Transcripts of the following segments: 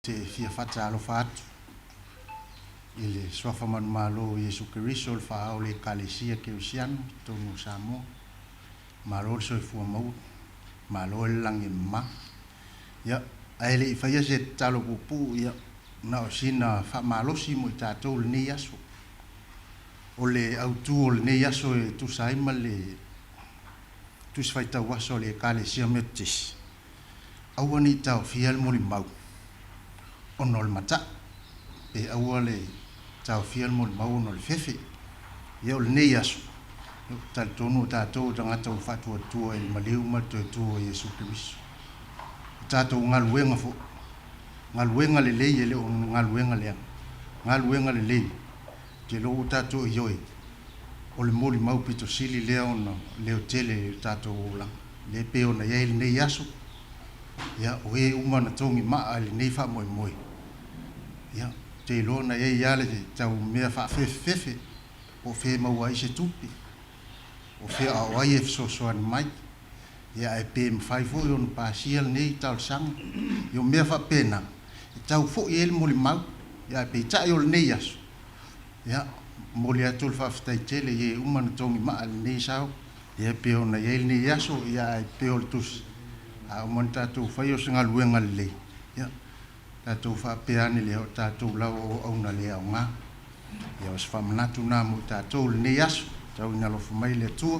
te fia fata alo fatu ile swafa man malo Yesu Keriso le fa o le kalesia ke usiano tonu samo malo so fu mo malo langi ma ya ele fa ya se talo pupu ya na sina fa malo si mo tato ni yaso ole autu ole ne yaso tu sai male tu se faita waso le kalesia metis awani tau fiel mo limau onol mata e awale tau fiel mo limau onol fefe ya ole ne yaso tal tonu tato tanga tau fatu tu el maliu mato tu Yesu Keriso tato ngaluenga fo ngaluenga le ele o ngaluenga le ke lo tato yoi o le moli mau pito sili le ona le hotele tato la le peo na ye ne yaso ya o e uma na tongi ma ale ne fa moi ya te lo na ye ya le tau me fa fefe o fe ma wa se tupi o fe a wa ye so an mai ya e pe mfai fo yo pa siel ne tal sang yo me fa pena tau fo ye moli mau ya pe ta yo ne yaso ya moli atul fa ftai tele ye umana tongi ma al ne sao ye peo na ye ne yaso ya peo tus a monta tu fa yo singa luenga le ya ta tu fa peani le ta tu la o na le nga ya was fa manatu na mo ta tu ne yaso tau na lo mai le tu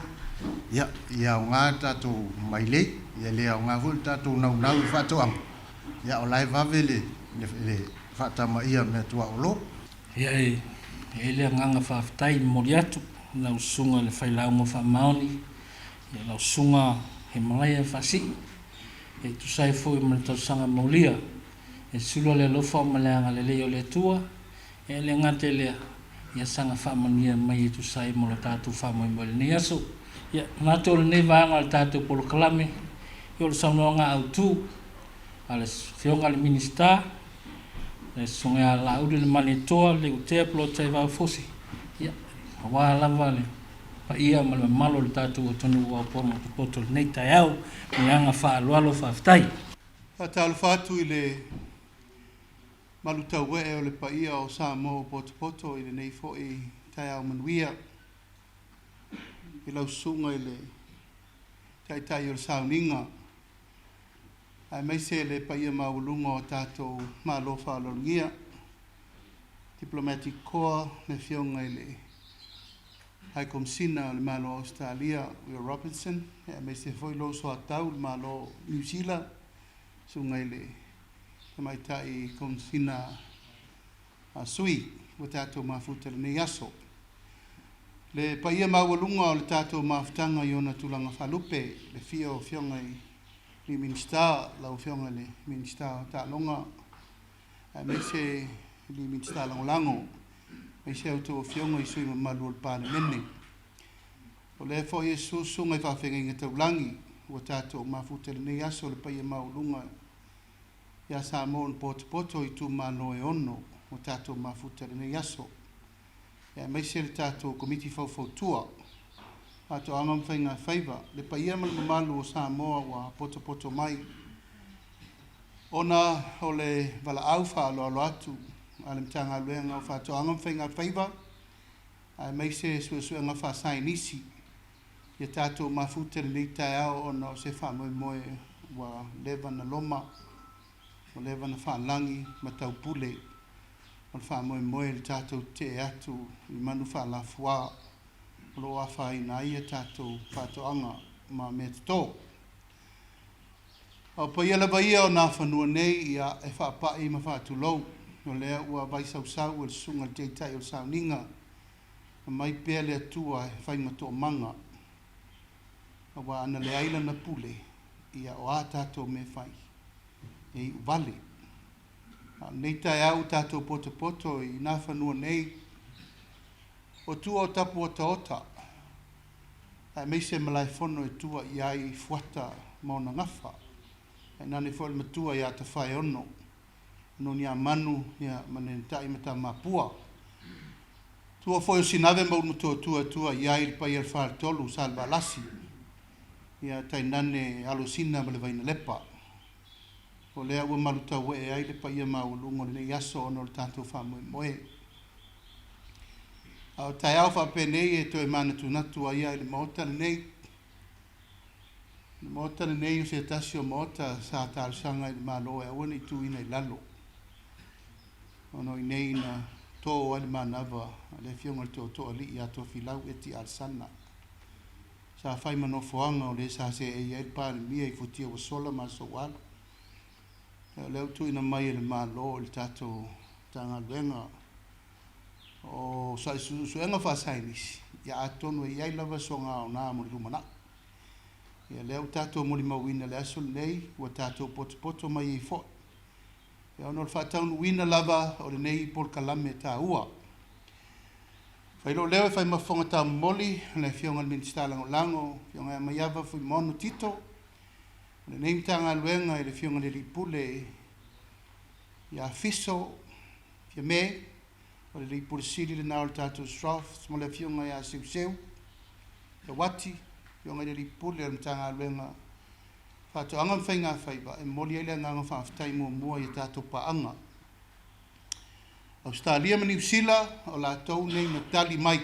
ya nga ta tu Mailei ya le nga vol ta tu na fa to am ya o lai va vele le fa ta ma ia me tu o ya ele nganga fa ftai moriatu na usunga le faila mo fa maoni ya la usunga he malaya fa si e tu sai foi mo ta sanga molia e sulo le lo fa malanga le le tua e le ngate le ya sanga fa mania mai tu sai mo ta tu fa mo ni aso ya na to ne va ngal ta tu por klame yo sa no nga autu ales fionga le minister le songa la u de manitoa le te plo te va fosi ya wa la vale pa ia mal malo le tatu tonu wa por mo poto nei taiau nga fa lo fa ftai tal fatu ile maluta we o le pa ia o sa mo poto ile nei fo e taiau manuia ile sunga ile tai o sauninga ai mai se le paia maulunga o tato malo fa longia diplomatic corps me fionga ile hai komsina le malo Australia Will Robinson ai mai se foi lo so atau malo New Zealand sunga ile mai tai komsina a sui o tato mafuta le yaso le paia maulunga o le tato maftanga yona tulanga falupe le fio fionga li minister la ufionga le minister ta longa me se li minister lango me se auto fionga isu malu pa le menne o le fo yesu sunga fa fenga ngata ulangi o tato mafuta le yaso le pa ye maulunga ya samon poto Itumalo e ono o tato mafuta le yaso ya me se tato committee for tour ato angam whainga whaiva. Le paia malu o Samoa wa poto mai. Ona o le wala auwha alo atu. Ale mtanga luenga o wha to angam whainga whaiva. Ai meise sua nga wha sai Nisi. Ia tātou mafuta le tai ao ona o se wha moe wa lewa na loma. O lewa na wha langi ma tau pule. O wha moe le tātou te atu i manu wha la fua. Lo afa ina ia tato fatoanga ma me to o pa ia ba ia na fanua nei ia e fa pa i ma fatu lo no le ua vai sau o sunga te tai o sauninga mai pele tua e fai ma to manga wa ana le aila na pule ia o tato me fai e vale nei tai au tato poto i na fanua nei o tua o tapu o taota. Ai mei se malai fono e tua i ai fuata mauna ngafa. Ai nane fo le matua i a ta whai ono. No ni a manu, ni a manentai mata mapua. Tua fo o sinave maunu tua i ai pa i al whal tolu salva lasi. Ia tai nane alosina ma le vaina lepa. o lea ua malutau e ai le paia maulunga le nei aso ono le tātou whamoe. Au tai au whapenei e toi mana tunatu ai ai le maota le nei. Le maota le nei o se tasi o maota sa tālusanga i le malo e awane i tuina i lalo. Ono i nei na tō ai le manava le fionga le tō ali i ato filau e ti alsana. Sa whai manofoanga o le sa se e iai pāne mia i futia wa sola ma so wala. Leo tuina mai le malo le tātou tanga luenga o sa suenga whasainis. Ia atono e iai lava songa o nā mori lumana. Ia leo tātou mori mawina le aso nei ua tātou poto mai i fo. Ia ono le whataunu wina lava o le nei por kalame tā ua. Whailo leo e whai mafonga tā moli le fionga le minister lango fionga e maiava fui mono tito. Le nei tanga luenga e le fionga le ripule ia fiso fia me o le ripule sili le nao le tātou strof mo le fionga ia seu e wati fionga le ripule le tanga luenga whato anga mwhainga whaiba e moli ele nganga whaafitai mua i tātou paanga. Australia ma New Zealand o la tau nei na tali mai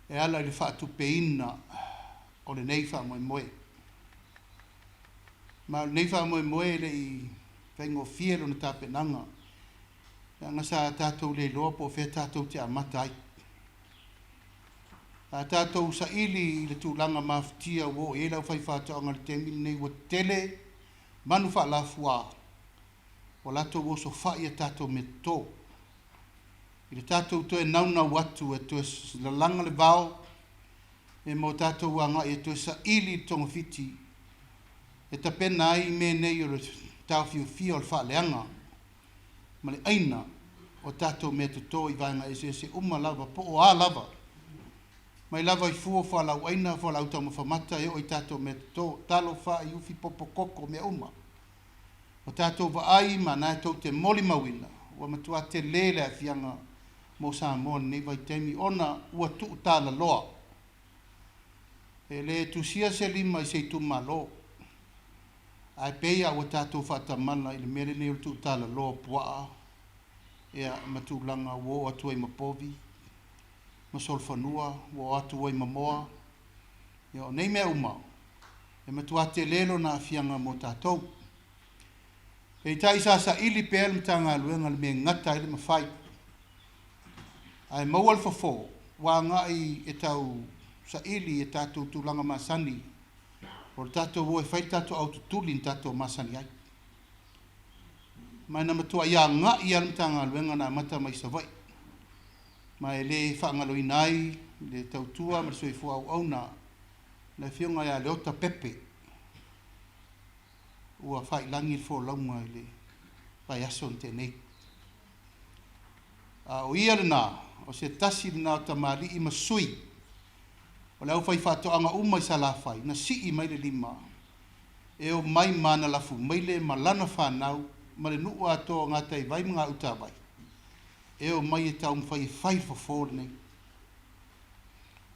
e ala i le whaatu peina o le nei wha moe. Ma nei wha moe le i whaingo fielo na tāpenanga. Nga sa tātou le loa po whea tātou te amata ai. A tātou sa ili i le tūlanga mawhitia wo e lau whai whātou anga le temi nei wa tele manu wha la fua. O lato wo so whai a tātou me tō. I le tātou to e nauna watu e to e lalanga le vau e mo tātou wanga e to e sa ili tonga fiti e ta pena ai me nei o le tau fiu o le wha leanga ma le aina o tātou me to tō i vainga e se uma lava po o a lava mai lava i fua wha lau aina wha lau tau mawhamata e o i tātou me to tō talo wha i ufi popo koko me uma. O tātou wa ai ma nai tau te moli mawina, ua matua te lele a fianga mo Samoa nei vai temi ona ua tuu tāla loa. E le tusia se lima i se Itumalo. Ai peia ua tātou whatamana i le mere nei tuu tāla loa Pua'A. Ea matulanga wo atu ai mapovi, masolfanua, wo atu ai mamoa. Ea nei mea umau. E matua te lelo na fianga mo tātou. E tai sa ili pe el mtanga luenga le me ngata ile mafai. Ai mawal fofo wa nga i e tau sa ili e tatu tulanga masani. O tatu wo e fai tatu au tutulin tatu masani ai. Mai na matua ia nga i al mtanga luenga na mata mai savai. Mai le whaangalo inai, le tautua, ma soi fua au na le fionga ia leota pepe. Ua whai langi fo launga i le whai aso te nei. O ia le nā, o se tasi le nā ta mali i masui. O leo whai whatoanga umai sa la whai, na si i mai le lima. E o mai mana lafu, mai le malana whanau, ma le nuu ato ngata i vai mga utawai. E o mai e tau mwhai whai fo nei.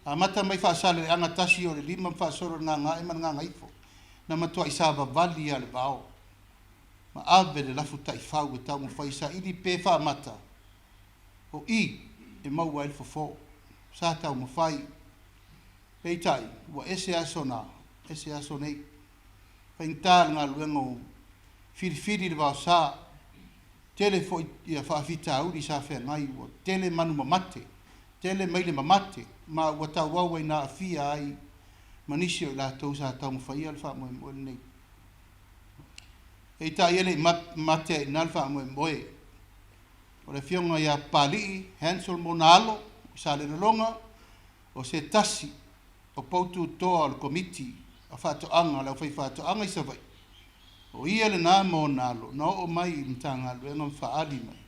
A mata mai whaasale le anga tasi o le lima mwhaasoro ngā e man ngā ngaifo. Na matua i sāwa vali a le vao. Ma ave le lafu tai whau e tau mwhai sa ili pe wha mata. O i e maua elfo fo. Sa tau mwhai. Pei tai, ua ese aso nā, ese aso nei. Whaintāl ngā luenga o whiri le vao sā. Tele fo i a whaafita auri sa whea ngai. Tele manu mamate. Tele maile mamate. Ma ua tau wawai nā awhia ai. Manisi o la tau sa tau mwhai al wha moe nei. E ta iele mate i nal wha moe. O le fionga ia pali, Hansel Monalo, sa le longa, o se tasi, o poutu toa o le komiti, a whatoanga, lau whai whatoanga i savai. O ia le nā Monalo, na o mai i mtanga luenga mwhaali mai.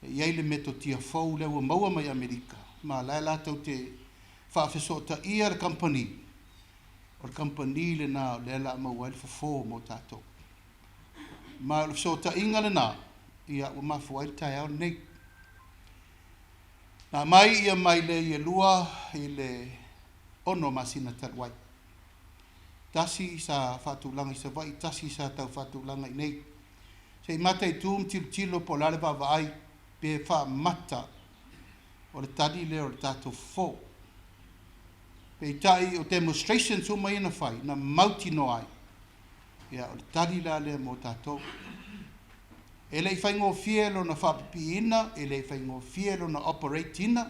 E iai le meto tia fau lewa maua mai Amerika, ma lai la tau te whaafesota ia le company. O le company le nā le la maua il fofo mo tātou. Ma le so ta inga le nā, ia ua mafua il tai au nei. Nā mai ia mai le ia lua i le ono masina talwai. tasi sa whatulanga i sa vai, tasi sa tau whatulanga i nei. Se mata i tūm tilo po lale wai pe wha mata o le tadi le o le tātou fō. Pe i tai o demonstration suma ina whai, na mauti no ai. Ia o le tadi la le mo tātou. E lei whaingo fielo na whapipi ina, e lei whaingo fielo na operate ina,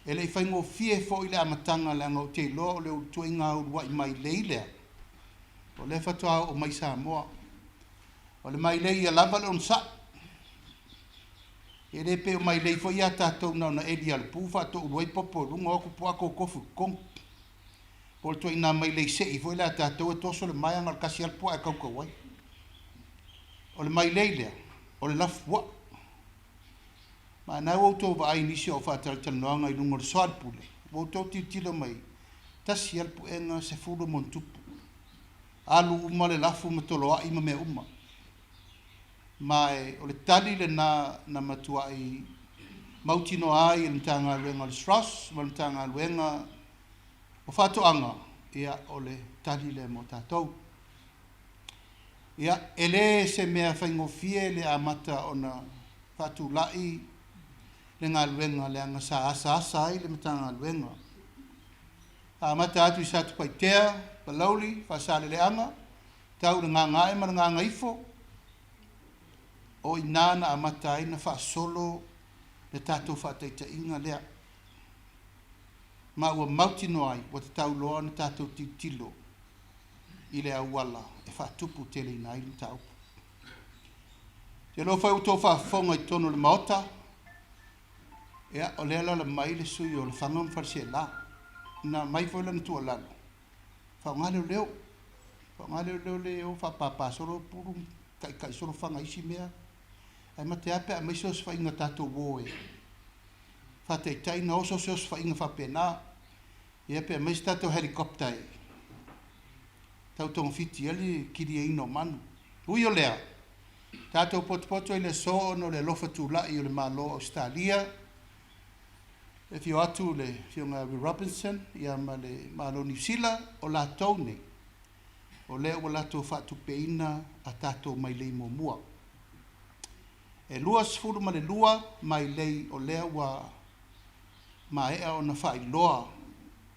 e lei whaingo fie fo i le amatanga le anga o te loa o le o tuinga urua i Mailei lea. O le whatua o mai Samoa. O le Mailei a lava le on sa. E le pe o Mailei fo ia tātou na edi al pufa to uruai popo runga oku puako kofu kong. Po le tuinga Mailei se i fo i le tātou e toso le mai angal kasi al pua e kaukawai. O le Mailei lea, o le lafua. Ma nā wautou wa ai nisi o whātaratal noanga i lungo le soarpule. Wautou titilo mai, tasi alpu enga se furu mon tupu. Alu uma le lafu matoloa ima me uma. Mai o le tali le na matua i mautino ai le mtanga luenga le stras, ma le mtanga luenga o whātoanga ia o le tali le mo tātou. Ia ele se mea whaingofie le amata o na whātulai le ngā luenga le anga sa asa ai le matanga luenga. Amata atu i satu paitea, palauli, whasale le anga, tau le ngā ngae ma le ngā ngaifo, o i nāna amata ai na whaasolo le tātou whāteita inga lea. Ma ua mauti no ai, wa te tau loa na tātou tilo i le awala, e whaatupu tele i nai le tau. Te lo whai uto whaafonga i tono le maota, ea o le ala le mai le sui o le whangam wharse la, na mai fo lana tua lalo. Whaongale leo, whaongale leo leo, whapapasoro puru, kai soro whanga isi mea, ai ma te ape a mai sos whainga tātou woe. Whatei taina oso sos whainga whapena, e ape a mai tātou helikopter e. Tau tonga fiti ali kiri e ino manu. Ui o lea, tātou potopoto i le so no le lofa tūlai o le malo Australia, e fio atu le fionga Robinson, ia ma le malo New Zealand, o la taune, o lea o lato whatu peina a tātou Mailei mo mua. E lua sfuru ma le lua, Mailei o lea wa ma ea o na whai loa,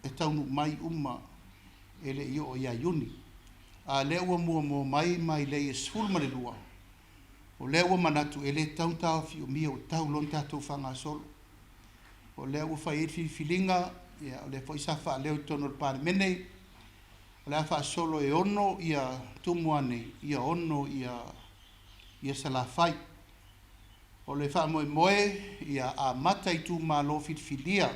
e taunu mai uma, e le io o ia yuni. A lea ua mua mo mai Mailei e sfuru ma le lua. O lea ua manatu, e le taun tau fio mia o tau lon tātou whanga solo. O lea ua whai e filinga, o lea whai sa wha leo tono le pāne menei, o lea wha solo e ono ia tumuane, ia ono ia salawhai. O le wha moe ia a mata i Itumalo filia,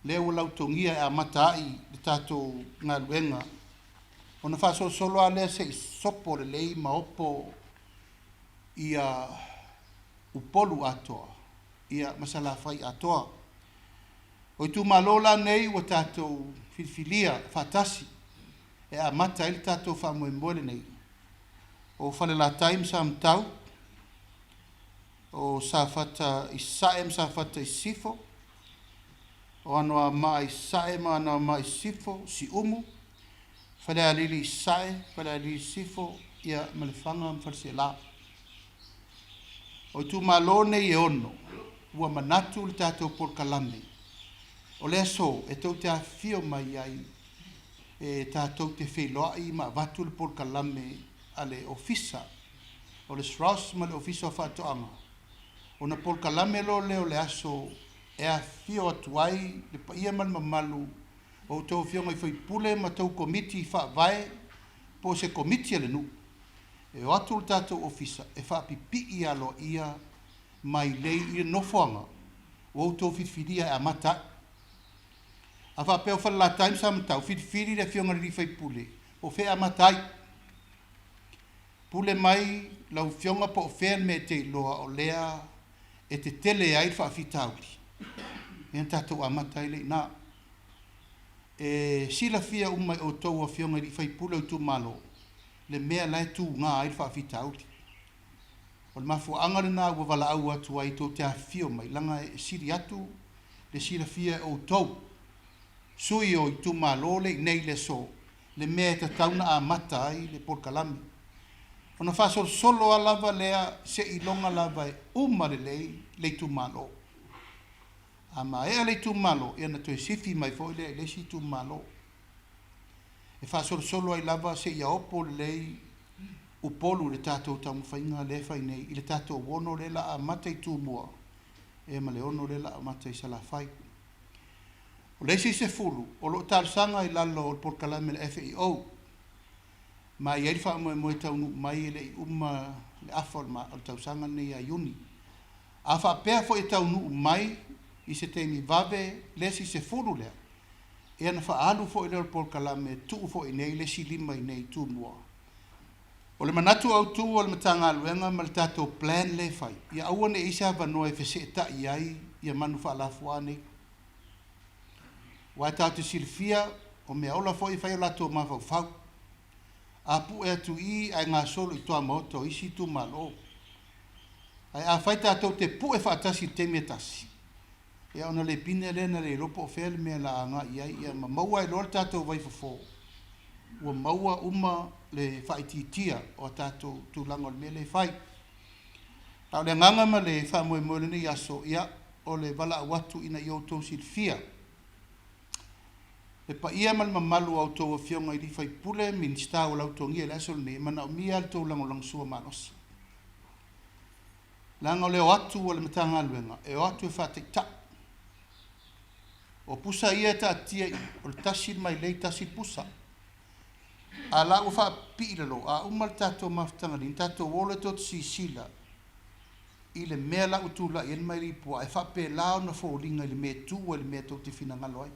lea ua lautongia e a mata ai le tātou ngā luenga. O na wha solo a lea se i sopo le lei maopo ia Upolu atoa, ia masalawhai atoa. O Itumalo la nei ua tātou filia, whatasi, e a mata ili tātou wha moe nei. O whale la time sa mtau, o sa whata i saem sa whata i sifo, o anoa mai sae ma anoa mai sifo, si umu, whale alili sae, whale alili sifo, ia malifanga mwharse la. O Itumalo nei e ono, ua manatu le tātou porkalame. O lea so, e tau te awhio mai ai, e tātou te wheloai ma watu le porkalame a le ofisa, o le sras ma le ofisa o whatoanga. O na porkalame lo leo le aso, e a whio atuai, le paia man mamalu, o tau whionga i whaipule ma tau komiti i whaavae, po se komiti ale nu. E o atu le tātou ofisa, e whaapipi i alo ia, Mailei i nofoanga, o tau whiwhiria e a mata. A whapeo whala la time sa matau, whiwhiri le whionga ri whaipule, o whea matai. Pule mai, lau whionga po o whea me te loa o lea, e te tele ai whaafitauri. E an tātou amatai le nā. E sila fia umai o tau a whionga ri whaipule o Itumalo, le mea lai tū ngā ai whaafitauri. O le mafu angare nā ua wala au atu ai tō te awhio mai, langa e siri atu, le sila fia o tau. Sui o Itumalo le nei le so, le mea te tauna a mata ai le porkalami. Ona whasol solo a lava lea se ilonga lava e umare le Itumalo. A ma le Itumalo, ia na toi sifi mai fo le si Itumalo. E whasol solo ai lava se ia opo le Upolu le tātou tamu whainga le whainei, i le tātou wono le la a mata I tūmua, e ma le ono le la a mata I salawhai. O le si se fulu, o lo tārsanga I lalo o porkalame le FEO, ma I eifa moe taunu mai le umma le afol ma o tārsanga nei a yuni. A wha pēr fo I taunu mai, I se teimi vave le si se fulu lea, e ana wha alu fo I leo porkalame tuu fo I nei le si lima I nei tūmua. O le manatu au tu o le matanga aluenga ma le tātou plan le fai. Ia aua ne isa vanoa e whese ta I ai, ia manu wha alafu ane. Wai tātou silfia, o mea ola fo I whai o lato mawhau whau. A pu e atu I, ai ngā solo I toa moto, isi Itumalo. Ai a whai tātou te pu e whaatasi te me tasi. Ia ona le pine le na le lopo o whele mea la anga I ai, ia ma maua I lor tātou vai fofo. Ua maua uma le whaititia o tātou tūlango le mele whai. Au le nganga ma le whamoe moe ni aso ia o le wala watu ina I outou silfia. Le pa ia mal mamalu outou o fionga I li whai pule minsta o lautongia le aso le ne mana o mia le tūlango lang sua manos. Langa o le o atu o le matanga aluenga, e o atu e whatek ta. O pusa ia ta atia o le tasil mai lei tasil pusa. A la ufa pilalo a umal tato maftanga din tato wole tot si sila I le mea la utula I mai li pua e fa pe lao na fo linga I le me tu o le me to te fina ngaloi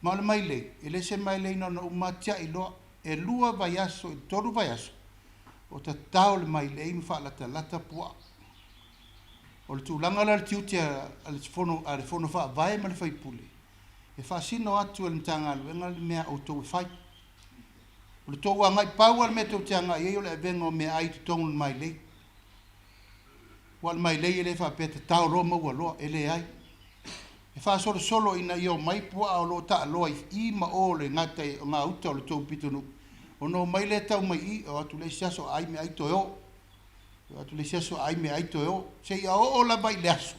ma le Mailei e le se Mailei no na umatia I loa e lua vayaso I toru vayaso o ta tau le Mailei mi fa lata pua o le tūlanga la le tiutia al fono fa vai ma le fai pule e fa sino atu le mtanga aluenga le mea auto e fai o le tōua ngai pau al me tau teanga I o le avenga o mea ai tutongu le Mailei. Wa le Mailei e le whapeta tau roa maua loa e le ai. E wha solo ina I o mai Pua'A o lo ta aloa I ma o le ngatai o ngā uta o le tau pitunu. O no mai le tau mai I o atu le siaso ai me ai to eo. O atu le siaso ai me ai to eo. Se ia o la vai le aso.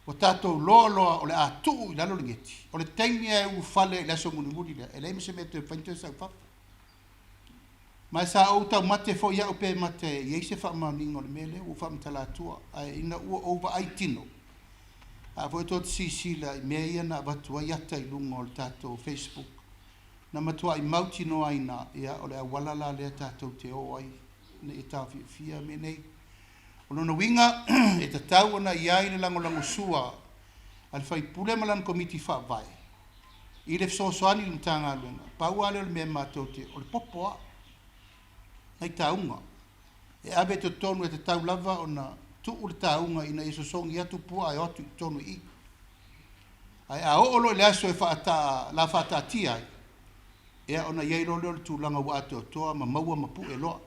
O tātou loa o le atu I lalo lingeti. O le taimi e u fale le aso muni le. E le ime se me te whainto sa ufafa. Mai sa o tau mate fo ia o pe mate I se wha mauningo le mele u wha mtala atua ai ina ua over ai tino. A fo e tot sisila I mea ia na watua iata I lungo o le tātou Facebook. Na matua I mauti no aina ia o le awalala lea tātou te o ai ne e tau fia me nei. O lona winga e ta tau ana I ai le lango sua al fai pule malan komiti wha vai. I le fsosoani le mtanga aluenga. Pau ale o le mea mātou te o le popoa. Ai taunga. E abe te tonu e te tau lava o na tuu le taunga ina I sosongi atu Pua'A e otu tonu I. Ai a oolo le aso e la whaata tia ai. Ea ona iei loleo le tūlanga wa ato toa ma maua ma pu e loa.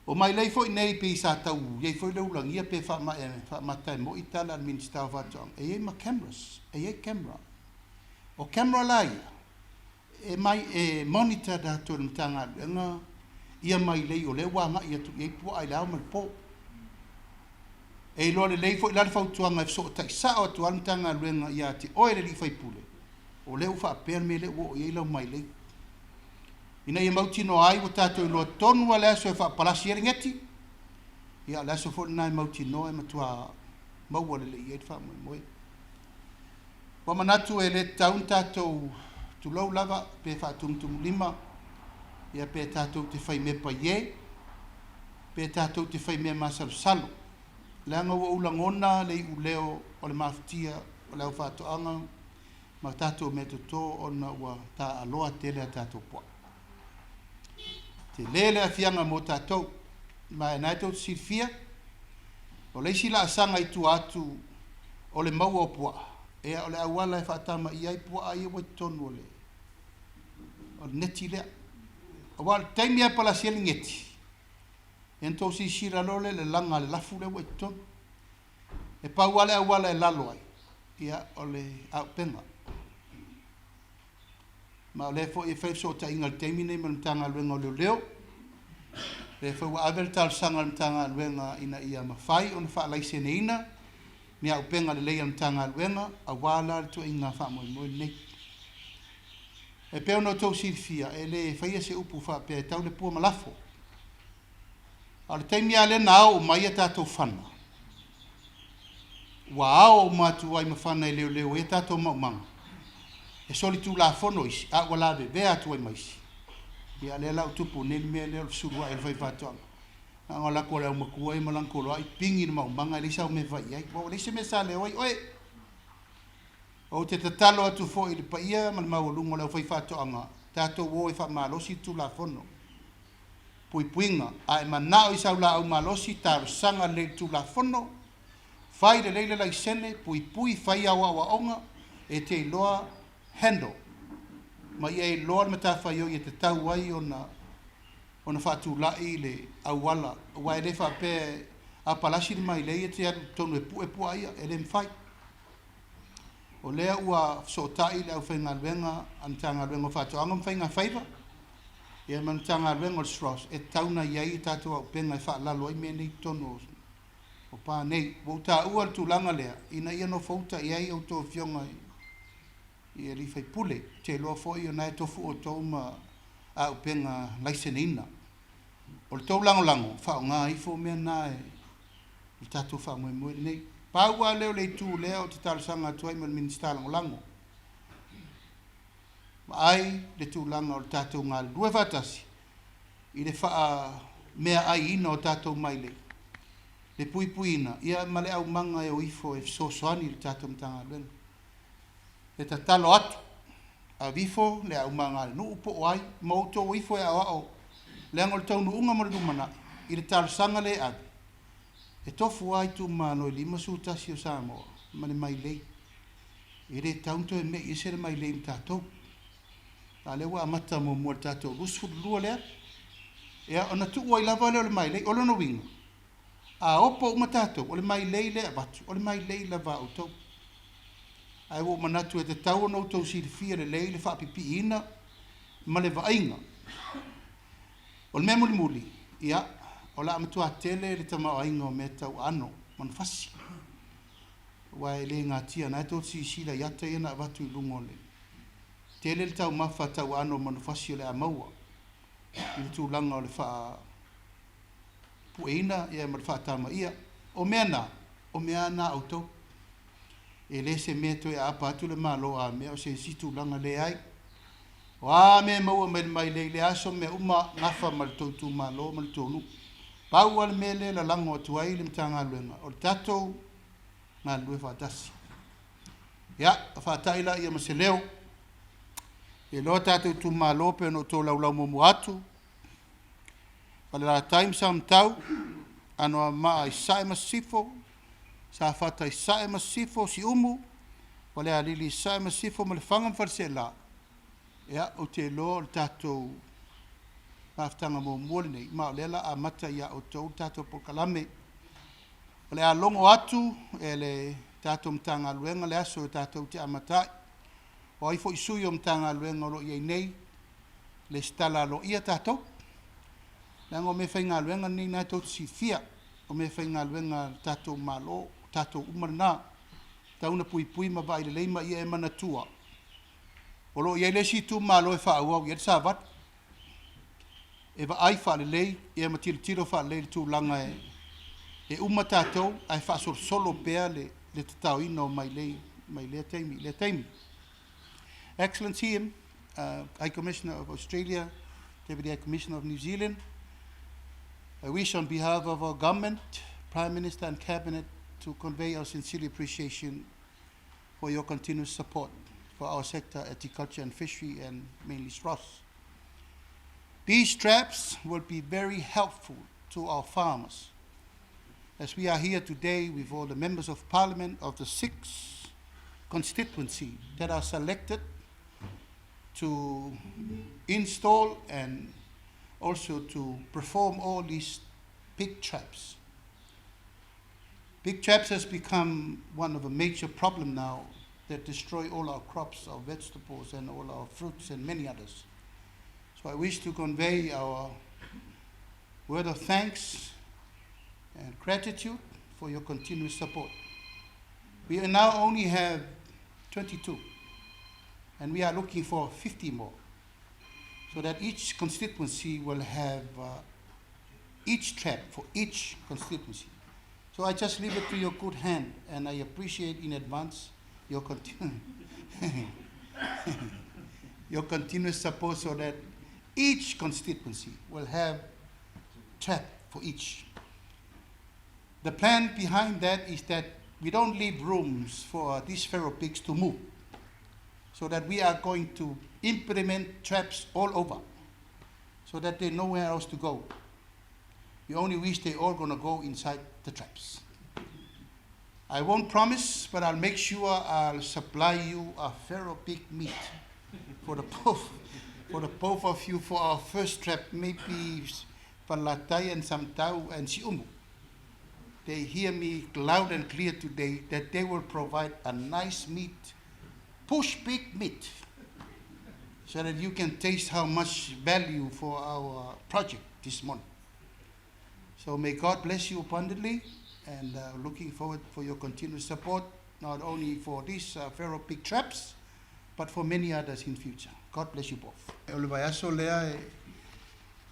O mai lei foi nei pe sa tau, iei foi le ulangia pe wha mo I tala al minister of Atong. E iei ma cameras, e iei camera. O camera la ia. E mai e monitor da to le mtanga nga ia Mailei o le wanga ia tu iei Pua'A I le au mal po. E lo le lei foi la fautuanga so tai sa o tu mtanga luenga ia ti o le li fai pule. O le ufa per me le o iei lo Mailei. Ina ia mauti no ai o tato I lo tonu ale aso e fa palasi ngeti. Ia le aso fo na mauti no e matua mau le iei fa mo. Wa manatu e le taun tato tu lau lava pe fa tum lima ia pe tātou te whai me pa ie pe tātou te whai me masalo salo leanga ua ulangona le I uleo o le maftia o le au whātoanga ma tātou me to o na ua tā aloa tele a tātou poa te lele a fianga mo tātou ma e naitou silfia o leisi la asanga I tu atu o le maua o Pua'A ea o le awala e whaatama I ai Pua'A I wai tonu o le o neti lea. O wal taimi a pala sieli ngeti. Ento si sira lole le langa le lafu le weton. E pa wale a wale e lalo ai. Ia o le au penga. Ma le fo e fai so ta ingal temi nei man tanga luenga o leo. Le fo wa avel tal sanga tanga luenga ina ia mafai on fa laise neina. Ni au penga le leia tanga luenga a wala to inga fa mo nei. E pe ono tau sirfia e le fai se upu fa pe tau le pua malafo. Al taimi ale na o mai ta to fana. Wa o matu ai mafana e leo e ta to mamang. E soli tu la fono isi a wala be be atu ai mai. Ia le la utupu ne me le surua e vai vato. Anga la ko le makua e malanko lo ai pingi ma manga le sa me vai ai. Wa le se me sale oi oi. O te tatalo atu fo i le paia ma maulungo le vai vato anga. Tato wo e fa malosi tu la fono. Pui puinga ai manao i sa la au malosi tar sanga le tu la fono. Fai le leile lai sene pui fai awa wa onga e te loa handle. Ma ia e loa mata fai o i te tau ai ona fatu lai le awala. Wa e le fa pe a palasi ni Mailei e te atu tonu e Pua'A e le mfai. O lea ua sotai le au whainga luenga an tanga luenga fatu angam whainga whaiva. Ia man tanga luenga o Stros e tauna iai tatu au penga e wha lalo ai mea nei tonu o pā nei. Wauta ua tu langa lea ina ia no fauta iai au tō fionga i e rifai pule. Te loa foi o nai tofu o tau ma au penga laisenina. O le tau lango whao ngā ifo mea nai i tatu wha moe nei. Pāua leo le tū leo te talasanga tuai ma le minister lango. Ai le tū langa o le tātou ngā lue vatasi. I le wha mea ai ina o tātou Mailei. Le puipuina. Ia ma le au manga e o ifo e sosoani le tātou mtanga luenga. Le tatalo atu. A vifo le au manga le nuu po ai. Mauto o ifo e au. Le angol tau nu unga mara dumana. I le talasanga le agi. E tofu ai tu mano i lima sutasi o Samoa. Ma le Mailei. I le taunto e me i se le Mailei mtatou. A le wa amata mo mua tātou rusu lua lea. Ea ona tu ua i lava leo le Mailei. Olo no winga. A opo uma tātou. O le Mailei le abatu. O le Mailei lava au tau. Ai wo manatu e te tau no tau sirifia le lei le whaapipi ina. Ma le vainga. O le mea muli muli. Ia. O la amatua tele le tama ainga o me tau ano. Manfasi. Wa e le ngā tia. Nai tō si sila yata ina avatu i lungo le. Tele le tau mafa tau ano manufasi o le amaua. I le tūlanga o le wha pueina ia ma le wha tama ia. O mea na auto. E le se mea toi a apa atu le malo a mea o se si tūlanga le ai. O a mea maua me le Mailei le aso mea uma ngafa ma le tautu malo ma le tonu. Pau al mea le la lango atu ai le mtanga luenga. O le tatou ngā lue whaatasi. Ia, whaataila ia ma se leo. E loa tātou tu malo pe no tō lau momu atu. Pale la time sa mtau. Ano a maa i sae masifo. Sa whata i sae masifo si umu. Pale a lili i sae masifo ma le whangam wharse la. Ea o te loa o tātou maftanga mo muole nei. Ma o lela a mata ia o tō tātou pokalame. Pale a longo atu e le tātou mtanga luenga le aso e tātou te amatai. O ai fo isui o mtanga luenga lo iei nei, le stala lo ia tātou. Nanga o me whainga luenga nei nai tau si fia, o me whainga luenga tātou malo, tātou umarana, tauna pui ma vai le leima ia e mana tua. O lo iei le si tu malo e wha au ia sa vat. E va ai wha le lei, ia ma tiro wha le tu langa e uma tātou, ai wha solo pea le tatau ina o Mailei le teimi. Excellency, High Commissioner of Australia, Deputy High Commissioner of New Zealand, I wish on behalf of our government, Prime Minister and Cabinet to convey our sincere appreciation for your continuous support for our sector, agriculture and fishery, and mainly straws. These traps will be very helpful to our farmers, as we are here today with all the members of Parliament of the 6 constituency that are selected to install and also to perform all these pig traps. Pig traps has become one of a major problem now that destroy all our crops, our vegetables, and all our fruits, and many others. So I wish to convey our word of thanks and gratitude for your continuous support. We now only have 22, and we are looking for 50 more, so that each constituency will have each trap for each constituency. So I just leave it to your good hand, and I appreciate in advance your your continuous support, so that each constituency will have trap for each. The plan behind that is that we don't leave rooms for these feral pigs to move, so that we are going to implement traps all over, so that they know where else to go. We only wish they all going to go inside the traps. I won't promise, but I'll make sure I'll supply you a feral pig meat for the both of you for our first trap, maybe Palatai and Samtau and Siumu. They hear me loud and clear today that they will provide a nice meat, push pig meat, so that you can taste how much value for our project this morning. So may God bless you abundantly, and looking forward for your continued support, not only for these feral pig traps, but for many others in future. God bless you both. Ole vai aso lea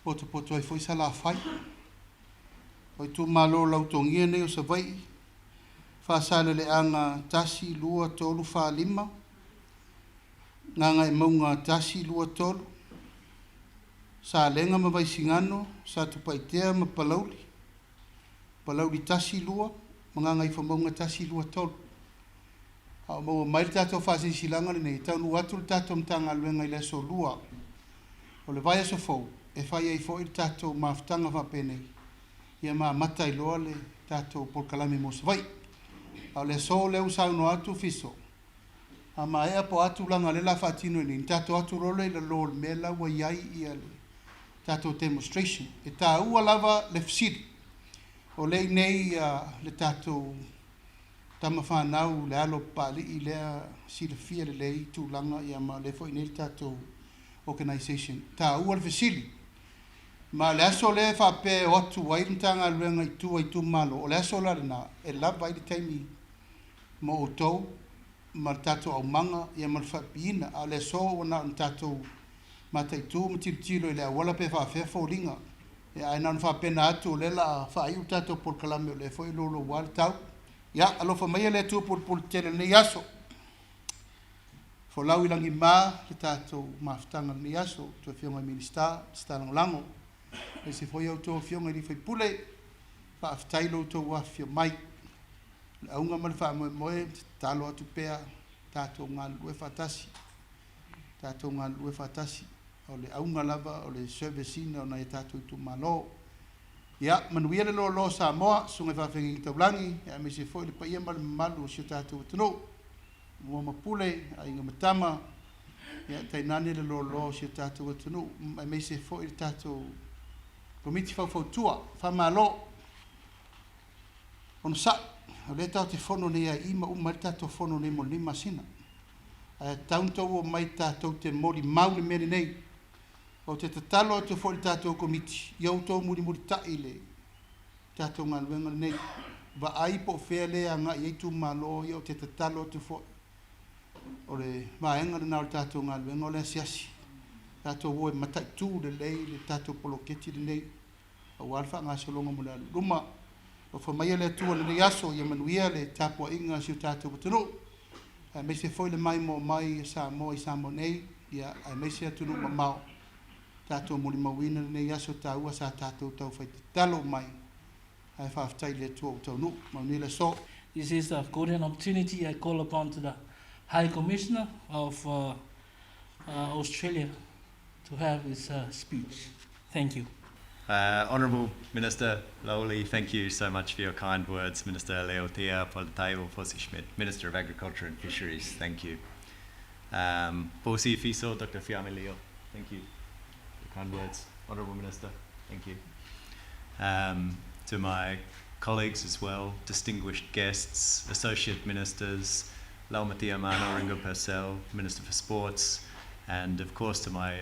poto ai foi sala fai. O Itumalo lautongia nei o sa vai. Whasale le anga tasi lua tolu wha lima. Nganga e maunga tasi lua tolu. Sa lenga ma vai singano, sa tupaitea ma palauli. Palauli tasi lua, manganga i whamaunga tasi lua tolu. Au maua mai tātou whāsei silanga nei, taunu atu le tātou mtanga luenga i le aso lua. O le vai aso fau, e whai ai fo i le tātou mawhtanga whapenei. Ia maa mata i loa le tātou polkalame mo savai. Au le aso leu sauno atu fiso. A maa ea po atu langa le la whaatino ni, tātou atu role i le lo le mela wa iai i le tātou demonstration. E tā ua lava le fsiri. O le nei le tātou tama whanau le alo pali i lea sila fia le lei tūlanga i ama le fo i nei tātou organisation. Tā ua le fesili. Ma le aso le whape o atu wairintanga luenga i Itumalo. O le aso la rena e lava i le taimi mo o tau ma le tātou au manga i ama le whapiina. A le aso o na tātou mataitu ma tiro i le awala pe whawhea fōringa. E ai nānu whapena atu o le la whaiu tātou polkalame o le fo i lolo wale tau. Ya, alofa mai le tu por tele nei aso. Fo lau ilangi ma le tātou maftanga nei aso, tu fionga minista, stanang lango. E se foi au tu fionga li fai pule, fa aftailo tu wafio mai. Le aunga mal fa moe, talo atu pea, tātou ngā lue fatasi. Tātou ngā lue fatasi. O le aunga lava, o le servicina, o na e tātou Itumalo. Ya, manuia le lo Samoa, sunga whawhengi i taulangi, e me se foi le paia ma le malu o si o tātou atano. Mua mapule, a inga matama, ya, tainane le lo si o tātou atano, e me se foi le tātou komiti whawhautua, whamalo. Ono sa, o le tau te whono ne a ima uma le tātou whono ne mo lima sina. A tauntou o mai tātou te mori maule mene nei, o te tatalo atu fo le tātou komiti, iau tō muri tai le tātou ngā luenga nei. Wa ai po whea le a ngā i Itumalo, iau te tatalo atu fo. O le maenga le nao le tātou ngā luenga o le asiasi. Tātou oe matai tū le lei, le tātou poloketi le nei. O alfa ngā solonga mo le luma. O whamaia le atua le nei aso, ia manuia le tāpua inga si o tātou patano. Me se foi le mai mo mai sa mo i sa mo nei, ia me se atunu ma mao. Tātou mori mawina nei aso tāua sa tātou tau whai talo mai. Ai whawhtai le tua o tau nu, maunila so. This is a golden opportunity. I call upon to the High Commissioner of Australia to have his speech. Thank you. Honourable Minister Lowley, thank you so much for your kind words. Minister Leotia Politaivo Fosi-Schmidt, Minister of Agriculture and Fisheries, thank you. Posi Fiso, Dr. Fiame Leo, thank you. Kind words, Honourable Minister, thank you. To my colleagues as well, distinguished guests, associate ministers, Laumatia Mana Ringo Purcell, Minister for Sports, and of course to my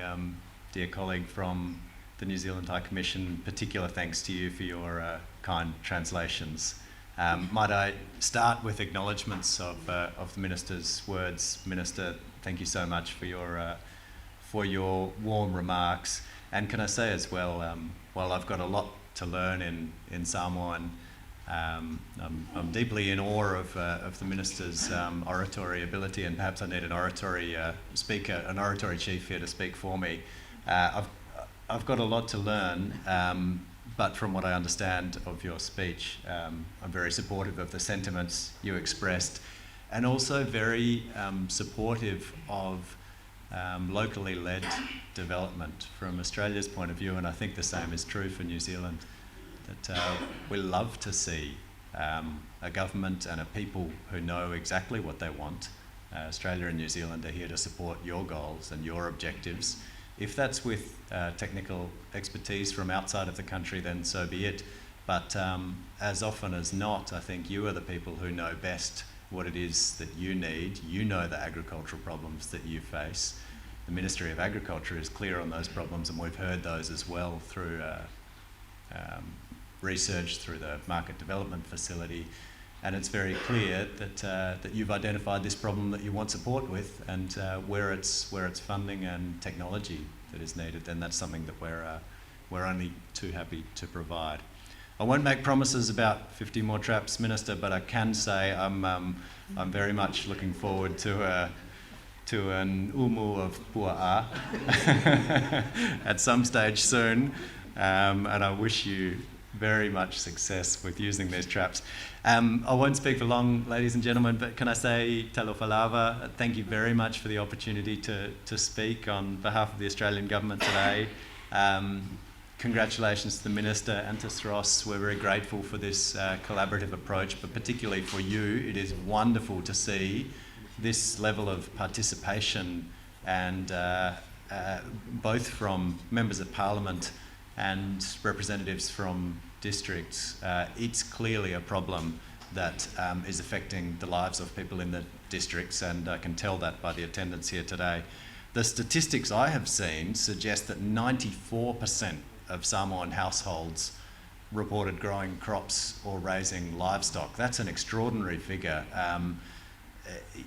dear colleague from the New Zealand High Commission, particular thanks to you for your kind translations. Might I start with acknowledgements of the Minister's words. Minister, thank you so much for your warm remarks. And can I say as well, while I've got a lot to learn in Samoan, I'm deeply in awe of the Minister's oratory ability, and perhaps I need an oratory speaker, an oratory chief here to speak for me. I've got a lot to learn, but from what I understand of your speech, I'm very supportive of the sentiments you expressed, and also very supportive of locally led development from Australia's point of view, and I think the same is true for New Zealand, that we love to see a government and a people who know exactly what they want. Australia and New Zealand are here to support your goals and your objectives. If that's with technical expertise from outside of the country, then so be it. But as often as not, I think you are the people who know best what it is that you need. You know the agricultural problems that you face. The Ministry of Agriculture is clear on those problems, and we've heard those as well through research, through the Market Development Facility. And it's very clear that you've identified this problem that you want support with, and where it's funding and technology that is needed, then that's something that we're only too happy to provide. I won't make promises about 50 more traps, Minister, but I can say I'm very much looking forward to an umu of Pua'A at some stage soon, and I wish you very much success with using these traps. I won't speak for long, ladies and gentlemen, but can I say talofalava, thank you very much for the opportunity to speak on behalf of the Australian Government today. Congratulations to the Minister and to SROS. We're very grateful for this collaborative approach, but particularly for you, it is wonderful to see this level of participation, and both from members of Parliament and representatives from districts. It's clearly a problem that is affecting the lives of people in the districts, and I can tell that by the attendance here today. The statistics I have seen suggest that 94% of Samoan households reported growing crops or raising livestock. That's an extraordinary figure.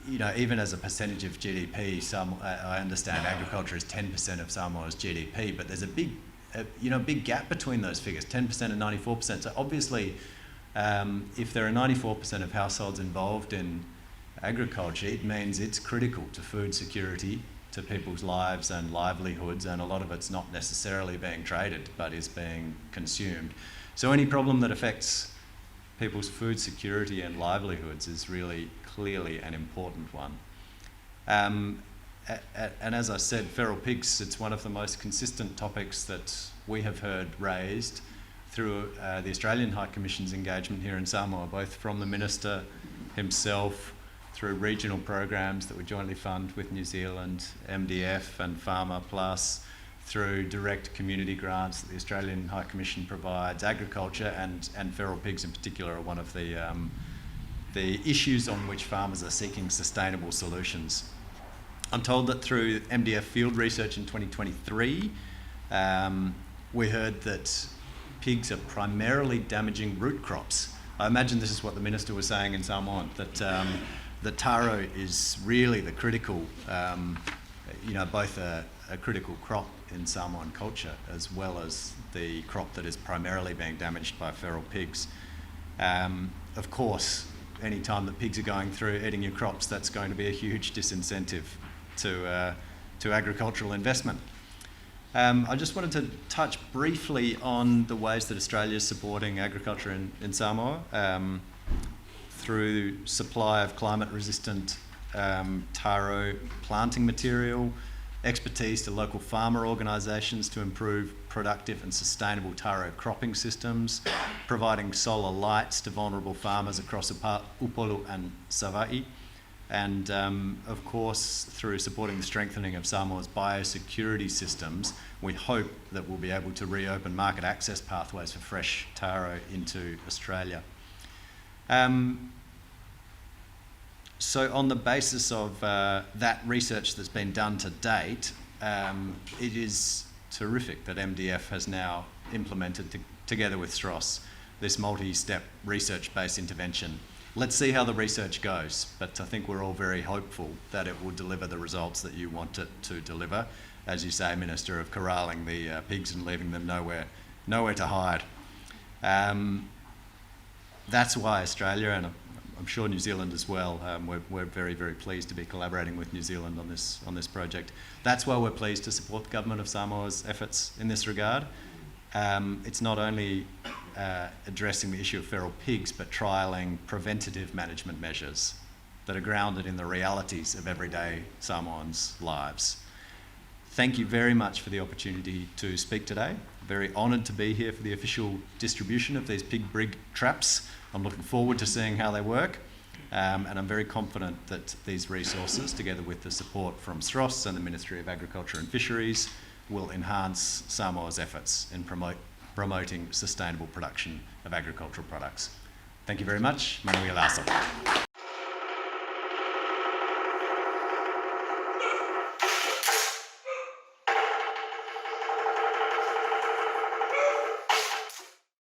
Even as a percentage of GDP, I understand agriculture is 10% of Samoa's GDP, but there's a big gap between those figures, 10% and 94%. So obviously, if there are 94% of households involved in agriculture, it means it's critical to food security, to people's lives and livelihoods, and a lot of it's not necessarily being traded, but is being consumed. So any problem that affects people's food security and livelihoods is really clearly an important one. And as I said, feral pigs, it's one of the most consistent topics that we have heard raised through the Australian High Commission's engagement here in Samoa, both from the Minister himself, through regional programs that we jointly fund with New Zealand, MDF and Farmer Plus, through direct community grants that the Australian High Commission provides. Agriculture and feral pigs in particular are one of the issues on which farmers are seeking sustainable solutions. I'm told that through MDF field research in 2023, we heard that pigs are primarily damaging root crops. I imagine this is what the Minister was saying in Samoan, that the taro is really the critical, both a critical crop in Samoan culture, as well as the crop that is primarily being damaged by feral pigs. Of course, any time that pigs are going through eating your crops, that's going to be a huge disincentive to agricultural investment. I just wanted to touch briefly on the ways that Australia is supporting agriculture in Samoa through supply of climate-resistant taro planting material, expertise to local farmer organisations to improve productive and sustainable taro cropping systems, providing solar lights to vulnerable farmers across Upolu and Savaii, and of course through supporting the strengthening of Samoa's biosecurity systems, we hope that we'll be able to reopen market access pathways for fresh taro into Australia. So on the basis of that research that's been done to date, it is terrific that MDF has now implemented together with STROS this multi-step research-based intervention. Let's see how the research goes, but I think we're all very hopeful that it will deliver the results that you want it to deliver. As you say, Minister, of corralling the pigs and leaving them nowhere to hide. That's why Australia, and I'm sure New Zealand as well, we're very, very pleased to be collaborating with New Zealand on this project. That's why we're pleased to support the Government of Samoa's efforts in this regard. It's not only addressing the issue of feral pigs, but trialling preventative management measures that are grounded in the realities of everyday Samoans' lives. Thank you very much for the opportunity to speak today. Very honoured to be here for the official distribution of these pig brig traps. I'm looking forward to seeing how they work, and I'm very confident that these resources, together with the support from STROS and the Ministry of Agriculture and Fisheries, will enhance Samoa's efforts in promoting sustainable production of agricultural products. Thank you very much. Manuia Aso.